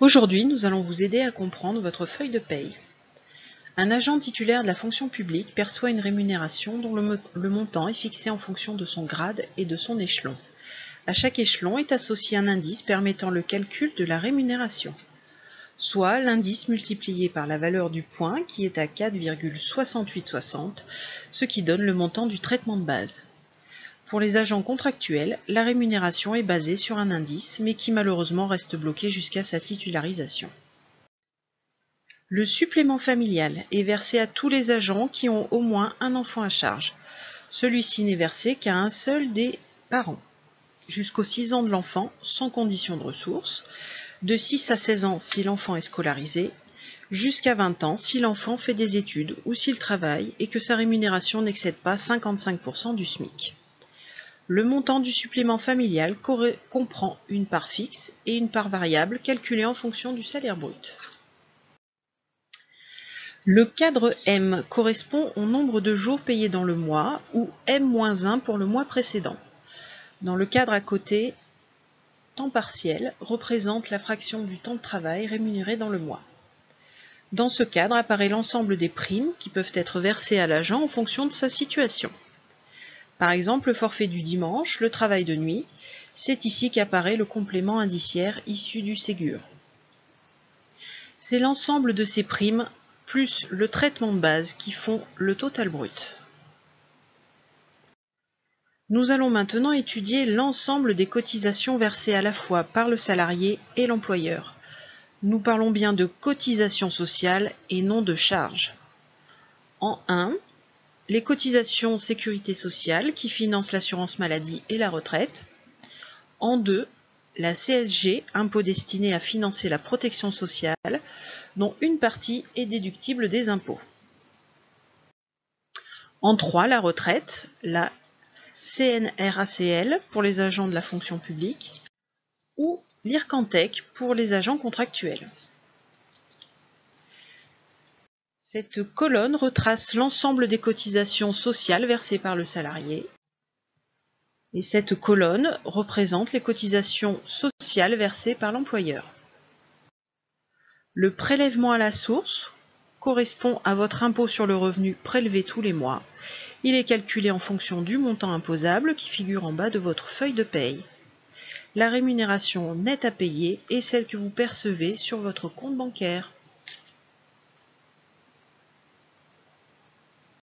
Aujourd'hui, nous allons vous aider à comprendre votre feuille de paye. Un agent titulaire de la fonction publique perçoit une rémunération dont le montant est fixé en fonction de son grade et de son échelon. À chaque échelon est associé un indice permettant le calcul de la rémunération, soit l'indice multiplié par la valeur du point qui est à 4,6860, ce qui donne le montant du traitement de base. Pour les agents contractuels, la rémunération est basée sur un indice, mais qui malheureusement reste bloqué jusqu'à sa titularisation. Le supplément familial est versé à tous les agents qui ont au moins un enfant à charge. Celui-ci n'est versé qu'à un seul des parents. Jusqu'aux 6 ans de l'enfant, sans condition de ressources, de 6 à 16 ans si l'enfant est scolarisé, jusqu'à 20 ans si l'enfant fait des études ou s'il travaille et que sa rémunération n'excède pas 55% du SMIC. Le montant du supplément familial comprend une part fixe et une part variable calculée en fonction du salaire brut. Le cadre M correspond au nombre de jours payés dans le mois ou M-1 pour le mois précédent. Dans le cadre à côté, temps partiel représente la fraction du temps de travail rémunéré dans le mois. Dans ce cadre apparaît l'ensemble des primes qui peuvent être versées à l'agent en fonction de sa situation. Par exemple, le forfait du dimanche, le travail de nuit, c'est ici qu'apparaît le complément indiciaire issu du Ségur. C'est l'ensemble de ces primes plus le traitement de base qui font le total brut. Nous allons maintenant étudier l'ensemble des cotisations versées à la fois par le salarié et l'employeur. Nous parlons bien de cotisations sociales et non de charges. En 1, les cotisations sécurité sociale qui financent l'assurance maladie et la retraite. En 2, la CSG, impôt destiné à financer la protection sociale, dont une partie est déductible des impôts. En 3, la retraite, la CNRACL pour les agents de la fonction publique ou l'IRCANTEC pour les agents contractuels. Cette colonne retrace l'ensemble des cotisations sociales versées par le salarié et cette colonne représente les cotisations sociales versées par l'employeur. Le prélèvement à la source correspond à votre impôt sur le revenu prélevé tous les mois. Il est calculé en fonction du montant imposable qui figure en bas de votre feuille de paye. La rémunération nette à payer est celle que vous percevez sur votre compte bancaire.